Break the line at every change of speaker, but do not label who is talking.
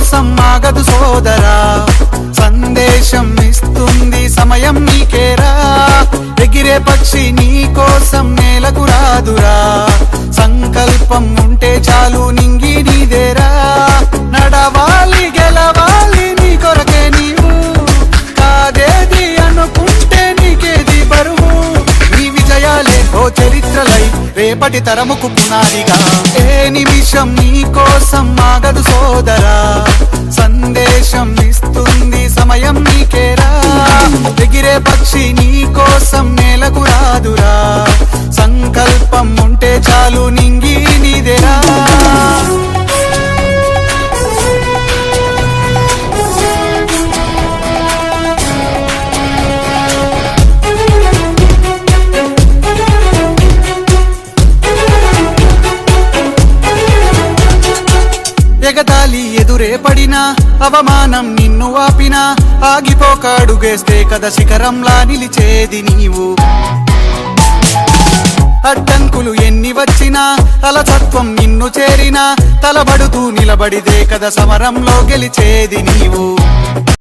కోసం ఆగదు సోదరా, సందేశం ఇస్తుంది సమయం నీకేరా. ఎగిరే పక్షి నీ కోసం నేలకు రాదురా, సంకల్పం ఉంటే చాలు నింగి నీదేరా. నడవాలి గెలవాలి నీ కొరకే నీవు, కాదేది అనుకుంటే నీకేది బరువు. నీ విజయాలే ఓ చరిత్రలై రేపటి తరముకు పునాదిగా. ఏ నిమిషం నీ కోసం ఆగదు సోదరా, సందేశం ఇస్తుంది సమయం నీకేరా. ఎగిరే పక్షి నీ కోసం నేలకు రాదురా, సంకల్పం ఉంటే చాలు నింగి నీదేరా. ఎగతాళి ఎదురే పడినా, అవమానం నిన్ను ఆపినా, ఆగిపోక అడుగేస్తే కదా శిఖరంలా నిలిచేది నీవు. అడ్డంకులు ఎన్ని వచ్చినా, అలసత్వం నిన్ను చేరినా, తలబడుతూ నిలబడిదే కదా సమరంలో గెలిచేది నీవు.